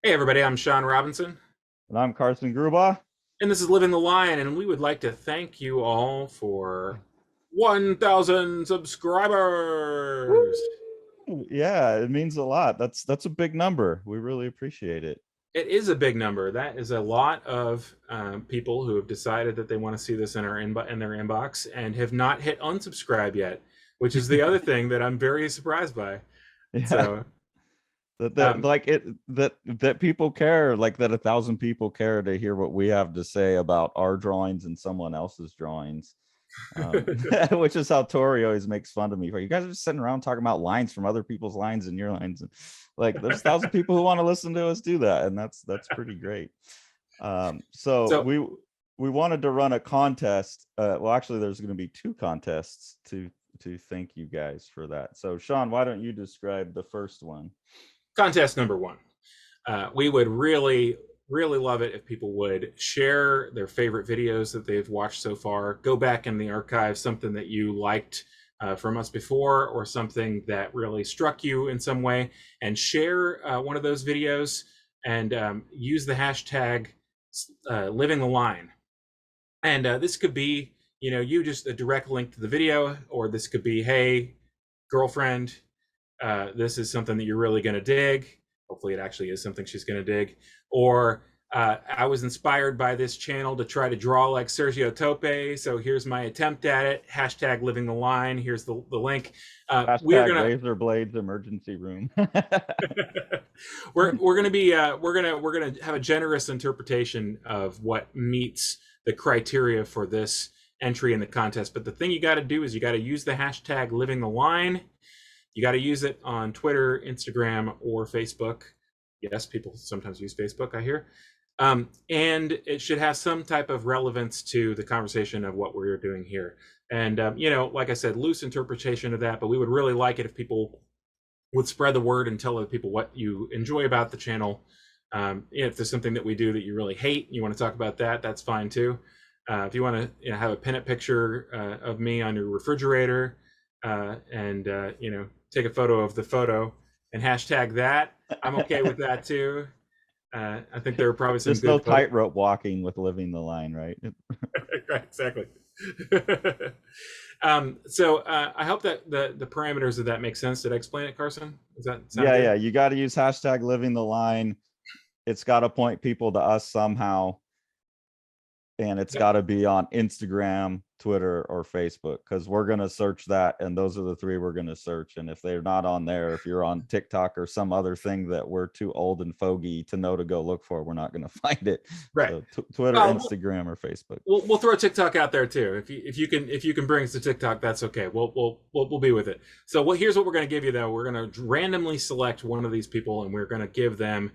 Hey everybody, I'm Sean Robinson, And I'm Carson Grubaugh. and this is Living the Lion, and we would like to thank you all for 1,000 subscribers. Woo! Yeah, it means a lot. That's a big number. We really appreciate it. It is a big number. That is a lot of people who have decided that they want to see this in in their inbox and have not hit unsubscribe yet, which is the other thing that I'm very surprised by. Yeah, So, that um, like it that people care, like that 1,000 people care to hear what we have to say about our drawings and someone else's drawings. Which is how Tori always makes fun of me. You guys are just sitting around talking about lines from other people's lines and your lines, and like there's 1,000 people who want to listen to us do that, and that's pretty great. So so we wanted to run a contest. Well, actually, there's going to be two contests to thank you guys for that. So Sean, why don't you describe the first one? contest number one. We would really love it if people would share their favorite videos that they've watched so far. Go back in the archive, something that you liked from us before, or something that really struck you in some way, and share one of those videos and use the hashtag living the line. And this could be, you just a direct link to the video, or this could be, hey, girlfriend, this is something that you're really going to dig. Hopefully, it actually is something she's going to dig. Or I was inspired by this channel to try to draw like Sergio Tope. So here's my attempt at it. Hashtag living the line. Here's the link. We're Hashtag gonna razor blades emergency room. we're gonna be we're gonna have a generous interpretation of what meets the criteria for this entry in the contest. But the thing you got to do is you got to use the hashtag living the line. You got to use it on Twitter, Instagram, or Facebook. Yes, people sometimes use Facebook, I hear. And it should have some type of relevance to the conversation of what we're doing here. And, like I said, loose interpretation of that, but we would really like it if people would spread the word and tell other people what you enjoy about the channel. If there's something that we do that you really hate, you want to talk about that, that's fine too. If you want to have a pin-up picture of me on your refrigerator and take a photo of the photo and hashtag that, I'm okay with that too. I think there are probably some Just no good photos. tightrope walking with living the line, right? Right, exactly. So I hope that the parameters of that make sense. Did I explain it, Carson? Does that sound Yeah, good? yeah. You got to use hashtag living the line. It's got to point people to us somehow, and it's Yep. got to be on Instagram, Twitter, or Facebook, because we're going to search that, and those are the three we're going to search. And if they're not on there, if you're on TikTok or some other thing that we're too old and fogey to know to go look for, we're not going to find it. Right. So Twitter, Well, Instagram, or Facebook. we'll throw TikTok out there too. If you can bring us to TikTok, that's okay. We'll be with it. So here's what we're going to give you though. We're going to randomly select one of these people, and we're going to give them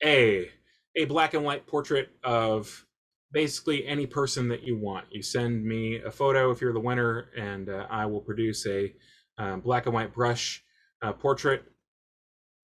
a a black and white portrait of basically any person that you want. You send me a photo if you're the winner, and I will produce a black and white brush portrait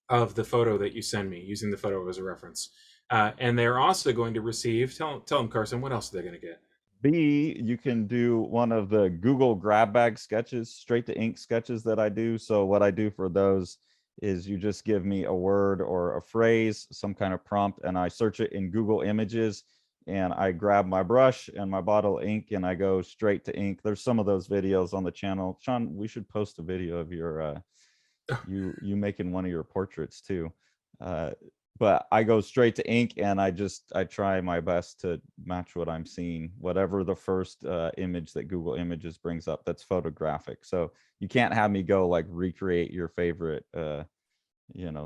of the photo that you send me using the photo as a reference. And they're also going to receive, tell them, Carson, what else are they going to get? B, you can do one of the Google grab bag sketches, straight to ink sketches that I do. So what I do for those is you just give me a word or a phrase, some kind of prompt, and I search it in Google Images, and I grab my brush and my bottle of ink and I go straight to ink. There's some of those videos on the channel. Sean, we should post a video of your you making one of your portraits too. Uh, but I go straight to ink, and I try my best to match what I'm seeing, whatever the first image that Google Images brings up that's photographic. So you can't have me go like recreate your favorite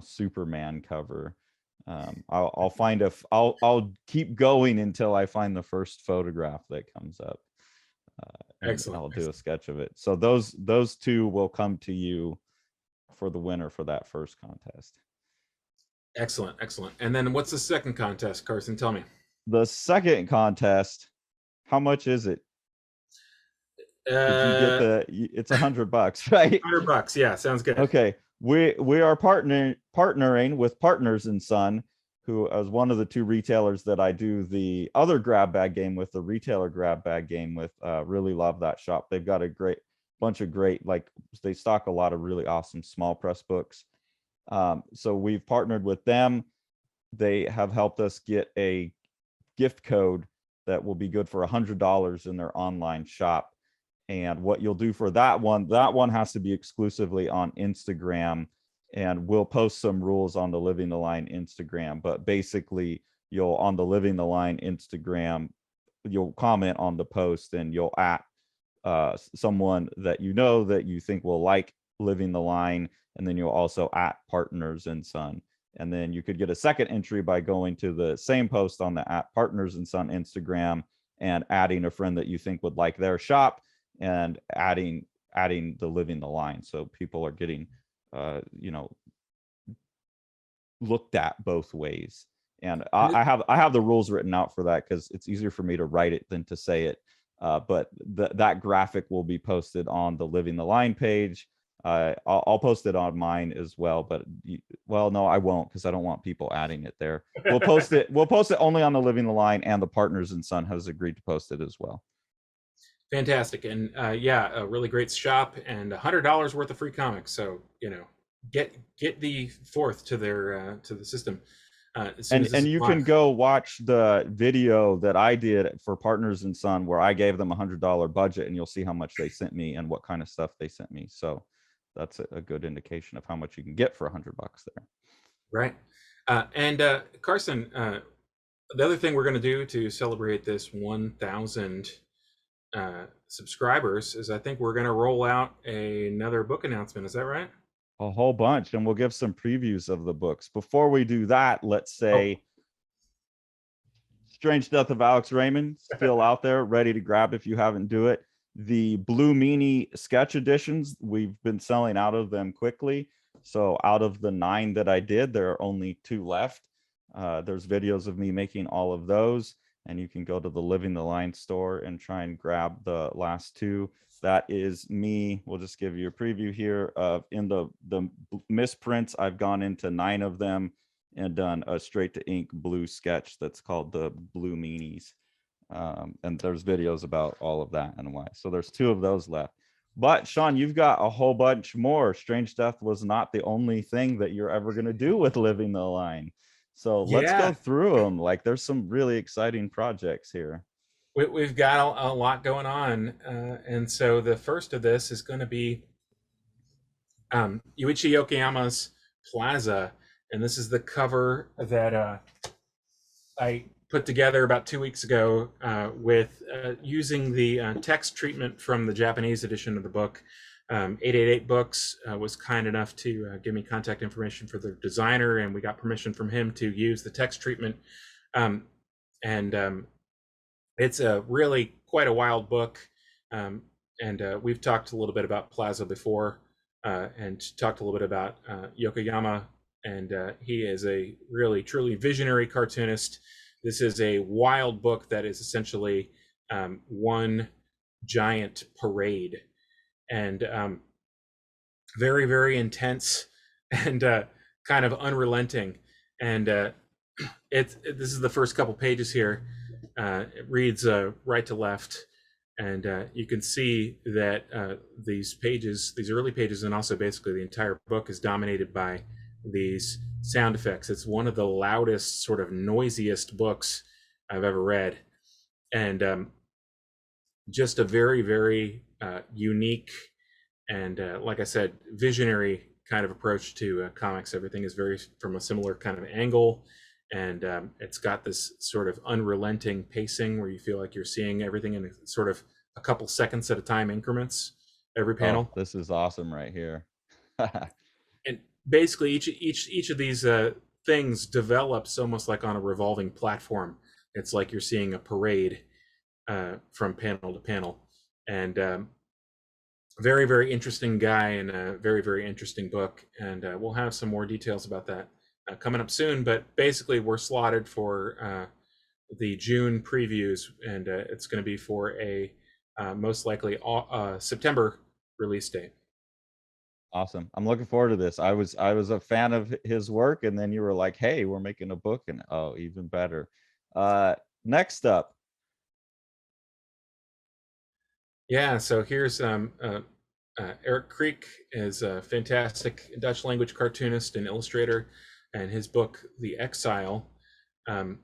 Superman cover. I'll find I'll keep going until I find the first photograph that comes up, and Excellent, I'll do a excellent, sketch of it. So those two will come to you for the winner for that first contest. excellent, excellent. And then what's the second contest, Carson? Tell me. The second contest, how much is it? Did you get Uh, it's $100, right? $100. Yeah, sounds good. Okay. We are partnering with Partners and Son, who is one of the two retailers that I do the other grab bag game with, the retailer grab bag game with. Really love that shop. They've got a great bunch of great, like, they stock a lot of really awesome small press books. So we've partnered with them. they have helped us get a gift code that will be good for $100 in their online shop. And what you'll do for that one has to be exclusively on Instagram, and we'll post some rules on the Living the Line Instagram. But basically, you'll on the Living the Line Instagram, you'll comment on the post and you'll at someone that you know that you think will like Living the Line, and then you'll also at Partners and Son. And then you could get a second entry by going to the same post on the at Partners and Son Instagram and adding a friend that you think would like their shop, and adding the Living the Line, so people are getting you know, looked at both ways. And I have the rules written out for that because it's easier for me to write it than to say it. But that graphic will be posted on the Living the Line page. I'll post it on mine as well, but well, no, I won't, because I don't want people adding it there. We'll post it. We'll post it only on the Living the Line, and the Partners and Son has agreed to post it as well. Fantastic. And yeah, a really great shop, and $100 worth of free comics. So, you know, get the fourth to their to the system as soon as this And is you can live. go watch the video that I did for Partners and Son, where I gave them $100 budget, and you'll see how much they sent me and what kind of stuff they sent me. So that's a good indication of how much you can get for $100 there. Right. And Carson, the other thing we're going to do to celebrate this 1,000 subscribers is I think we're going to roll out another book announcement. Is that right? A whole bunch, and we'll give some previews of the books. Before we do that, let's say Strange Death of Alex Raymond, still out there, ready to grab if you haven't do it. The Blue Meanie sketch editions, we've been selling out of them quickly. So out of the 9 that I did, there are only 2 left. There's videos of me making all of those, and you can go to the Living the Line store and try and grab the last 2. That is me. We'll just give you a preview here of in the misprints. I've gone into 9 of them and done a straight to ink blue sketch that's called the Blue Meanies. And there's videos about all of that and why. So there's 2 of those left. But Sean, you've got a whole bunch more. Strange Death was not the only thing that you're ever going to do with Living the Line. So let's go Yeah, through them. Like, there's some really exciting projects here. we've got a lot going on. And so the first of this is going to be Yuichi Yokoyama's Plaza. And this is the cover that I put together about 2 weeks ago with using the text treatment from the Japanese edition of the book. 888 Books was kind enough to give me contact information for the designer, and we got permission from him to use the text treatment. And it's a really quite a wild book. And we've talked a little bit about Plaza before, and talked a little bit about Yokoyama. And he is a really, truly visionary cartoonist. This is a wild book that is essentially one giant parade, and very, very intense, and kind of unrelenting. And this is the first couple pages here. It reads right to left, and you can see that these pages, these early pages, and also basically the entire book is dominated by these sound effects. It's one of the loudest, sort of noisiest books I've ever read, and just a very, very unique and, like I said, visionary kind of approach to comics. Everything is very from a similar kind of angle, and it's got this sort of unrelenting pacing where you feel like you're seeing everything in a, sort of a couple seconds at a time increments every Oh, panel. this is awesome right here. And basically each of these things develops almost like on a revolving platform. It's like you're seeing a parade from panel to panel, and very, very interesting guy, and a very, very interesting book. And we'll have some more details about that coming up soon. But basically, we're slotted for the June previews, and it's going to be for a most likely September release date. Awesome. I'm looking forward to this. I was a fan of his work, and then you were like, "Hey, we're making a book," and oh, even better. Next up. Yeah, so here's Eric Creek is a fantastic Dutch language cartoonist and illustrator. and his book, The Exile, um,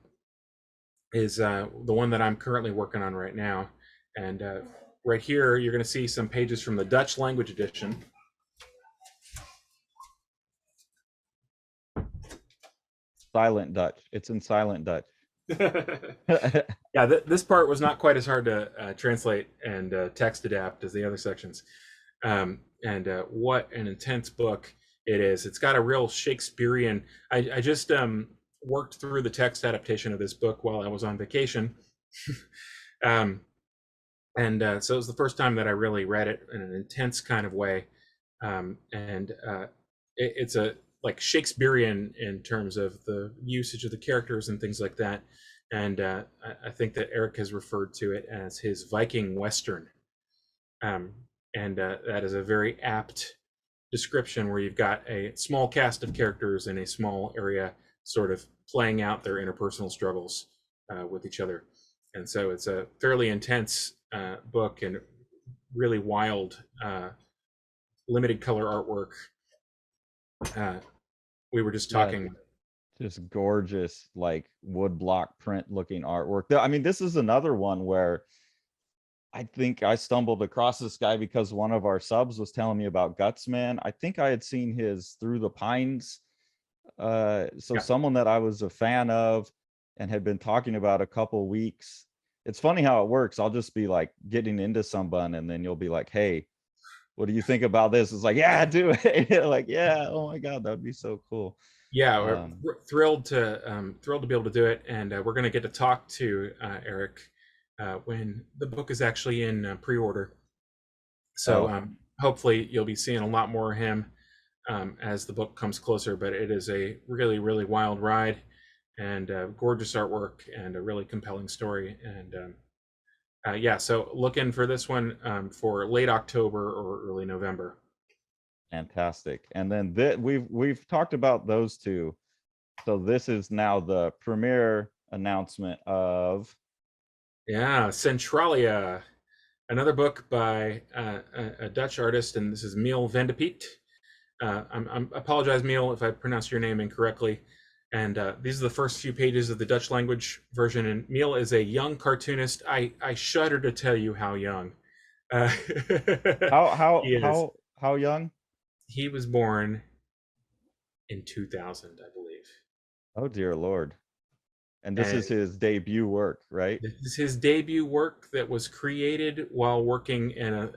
is the one that I'm currently working on right now. And right here, you're going to see some pages from the Dutch language edition. Silent Dutch. It's in silent Dutch. Yeah, this part was not quite as hard to translate and text adapt as the other sections. And what an intense book it is. It's got a real Shakespearean. I just worked through the text adaptation of this book while I was on vacation. um, and so it was the first time that I really read it in an intense kind of way. And it's a like Shakespearean in terms of the usage of the characters and things like that. And I think that Eric has referred to it as his Viking Western. Um, and that is a very apt description where you've got a small cast of characters in a small area sort of playing out their interpersonal struggles with each other. And so it's a fairly intense book and really wild, limited color artwork. We were just Yeah, talking. just gorgeous, like woodblock print looking artwork. I mean, this is another one where I think I stumbled across this guy because one of our subs was telling me about Gutsman. I think I had seen his Through the Pines. So Yeah, someone that I was a fan of and had been talking about a couple weeks. It's funny how it works. I'll just be like getting into someone and then you'll be like, hey, what do you think about this? It's like, yeah, do it. Like, yeah, oh my God, that'd be so cool. yeah, Um, we're thrilled to be able to do it, and we're going to get to talk to Eric when the book is actually in pre-order. So oh, hopefully you'll be seeing a lot more of him as the book comes closer. But it is a really, really wild ride, and gorgeous artwork, and a really compelling story. And yeah, so looking for this one for late October or early November. fantastic. And then we've talked about those two. So this is now the premiere announcement of Yeah, Centralia, another book by a Dutch artist, and this is Miel van de Piet. I'm apologize, Miel, if I pronounced your name incorrectly. And these are the first few pages of the Dutch language version. And Miel is a young cartoonist. I shudder to tell you how young. Uh, how he how is. how how young? He was born in 2000, I believe. Oh dear Lord. And this is And his debut work, right? this is his debut work that was created while working in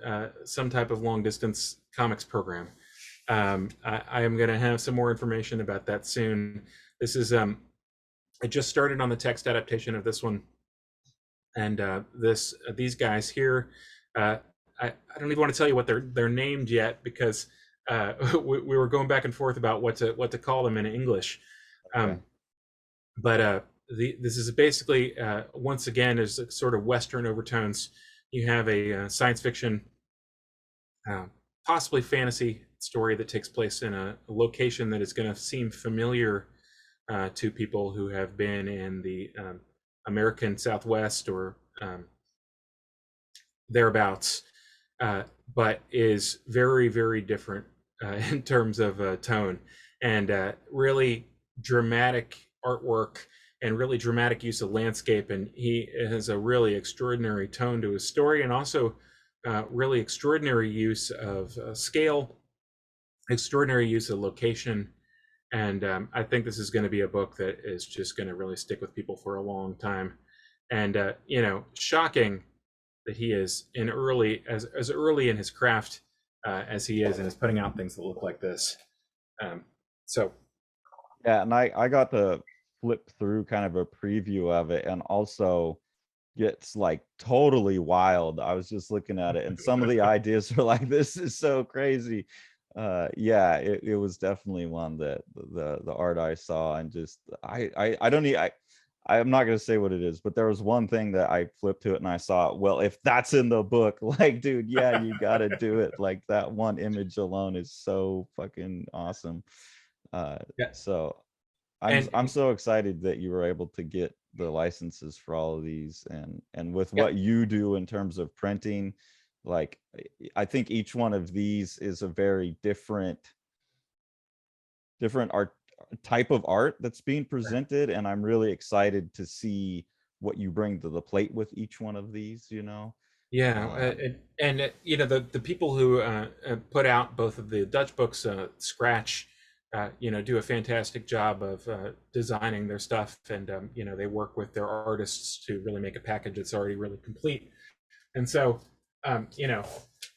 some type of long distance comics program. I am going to have some more information about that soon. This is I just started on the text adaptation of this one, and these guys here, uh, I don't even want to tell you what they're named yet because we were going back and forth about what to call them in English. Okay. Um, but this is basically once again is sort of Western overtones. You have a science fiction, uh, possibly fantasy story that takes place in a location that is going to seem familiar to people who have been in the American Southwest or thereabouts, but is very, very different in terms of tone and really dramatic artwork and really dramatic use of landscape. And he has a really extraordinary tone to his story and also really extraordinary use of scale, extraordinary use of location. And I think this is going to be a book that is just going to really stick with people for a long time. And shocking that he is in early as early in his craft as he is, and is putting out things that look like this. Um, so Yeah, and I got to flip through kind of a preview of it and also gets like totally wild. I was just looking at it and some of the ideas are like, this is so crazy. Yeah, it was definitely one that the art I saw and just I don't need I'm not gonna say what it is, but there was one thing that I flipped to it and I saw, well, if that's in the book, like, dude, yeah, you gotta do it. Like that one image alone is so fucking awesome. Uh, yeah, so and I'm so excited that you were able to get the licenses for all of these and with yeah, what you do in terms of printing, like I think each one of these is a very different type of art that's being presented, and I'm really excited to see what you bring to the plate with each one of these, you know. Yeah, Um, you know, the people who put out both of the Dutch books, Scratch, you know, do a fantastic job of designing their stuff, and you know, they work with their artists to really make a package that's already really complete. And so, you know,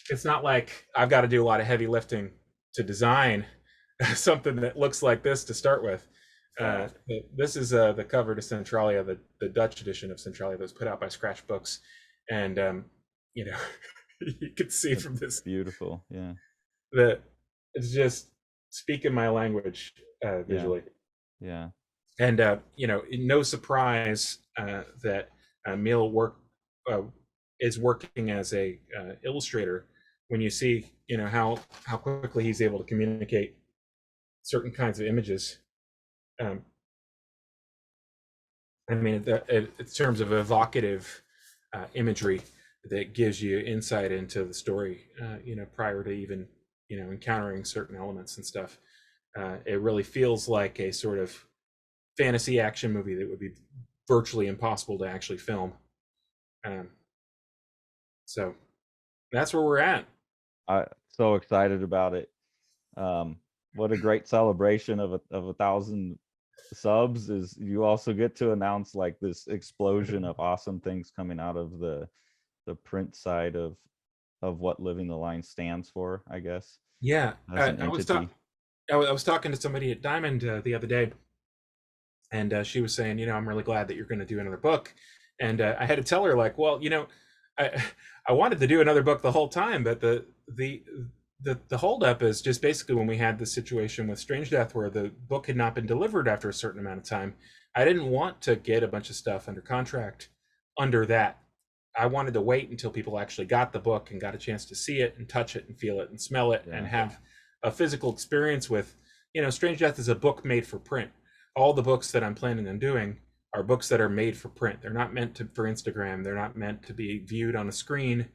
it's not like I've got to do a lot of heavy lifting to design something that looks like this to start with. yeah, This is the cover to Centralia, the Dutch edition of Centralia that was put out by Scratch Books, and you know, you can see it's from this beautiful. Yeah, that it's just speaking my language yeah, visually, yeah, and you know, no surprise that Emil uh, is working as a illustrator when you see, you know, how quickly he's able to communicate certain kinds of images. Um, I mean, in terms of evocative imagery that gives you insight into the story, you know, prior to even, you know, encountering certain elements and stuff. It really feels like a sort of fantasy action movie that would be virtually impossible to actually film. Um, so that's where we're at. I so excited about it. Um, what a great celebration of a thousand subs is you also get to announce like this explosion of awesome things coming out of the print side of what Living the Line stands for, I guess, Yeah, as an entity. I was talking to somebody at Diamond the other day, and she was saying, you know, I'm really glad that you're going to do another book. And I had to tell her, like, well, you know, I I wanted to do another book the whole time, but the holdup is just basically when we had the situation with Strange Death, where the book had not been delivered after a certain amount of time. I didn't want to get a bunch of stuff under contract under that. I wanted to wait until people actually got the book and got a chance to see it and touch it and feel it and smell it and Yeah, have a physical experience with, you know, Strange Death is a book made for print. All the books that I'm planning on doing are books that are made for print. They're not meant to for Instagram. They're not meant to be viewed on a screen.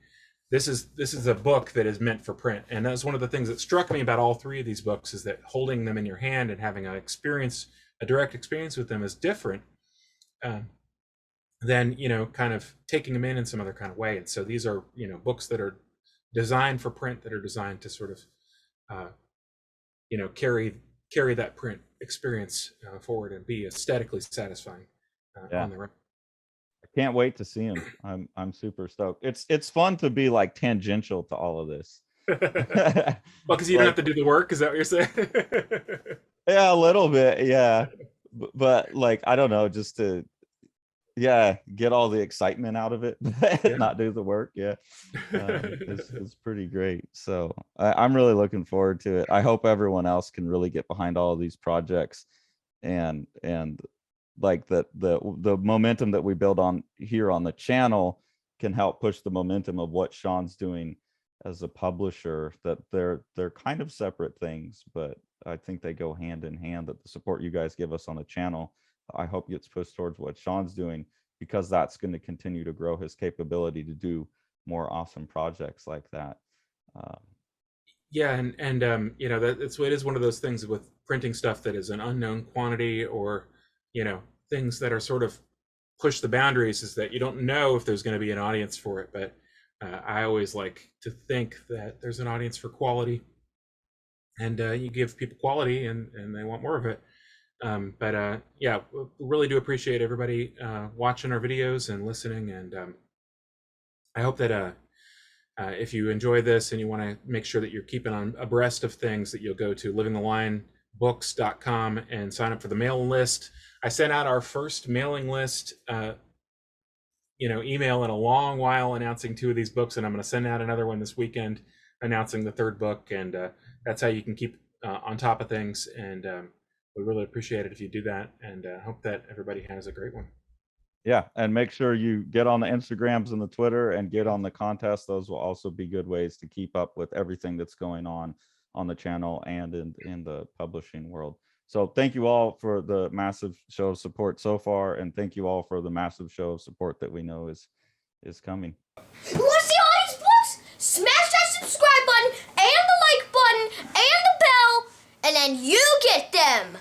This is a book that is meant for print. And that's one of the things that struck me about all three of these books, is that holding them in your hand and having a direct experience with them, is different um, than, you know, kind of taking them in some other kind of way. And so these are, you know, books that are designed for print, that are designed to sort of uh, you know, carry that print experience forward and be aesthetically satisfying yeah. on their own. I can't wait to see him. I'm super stoked. It's fun to be like tangential to all of this. Well, because you don't have Like, to do the work. Is that what you're saying? yeah, a little bit, yeah. But like, I don't know, just to, yeah, get all the excitement out of it, Yeah. not do the work. Yeah, it's pretty great. So I'm really looking forward to it. I hope everyone else can really get behind all of these projects, and like the momentum that we build on here on the channel can help push the momentum of what Sean's doing as a publisher. That they're kind of separate things, but I think they go hand in hand. That the support you guys give us on the channel, I hope gets pushed towards what Sean's doing, because that's going to continue to grow his capability to do more awesome projects like that. Um, Yeah, and you know, that's it is one of those things with printing stuff that is an unknown quantity, or, you know, things that are sort of push the boundaries, is that you don't know if there's going to be an audience for it. But I always like to think that there's an audience for quality, and you give people quality, and they want more of it. But yeah, we really do appreciate everybody watching our videos and listening, and I hope that if you enjoy this and you want to make sure that you're keeping on abreast of things, that you'll go to livingthelinebooks.com and sign up for the mailing list. I sent out our first mailing list you know, email in a long while, announcing two of these books, and I'm going to send out another one this weekend announcing the third book. And that's how you can keep on top of things, and we really appreciate it if you do that, and hope that everybody has a great one. yeah, and make sure you get on the Instagrams and the Twitter and get on the contest. Those will also be good ways to keep up with everything that's going on the channel and in the publishing world. So thank you all for the massive show of support so far, and thank you all for the massive show of support that we know is coming. You want to see all these books? Smash that subscribe button and the like button and the bell, and then you get them.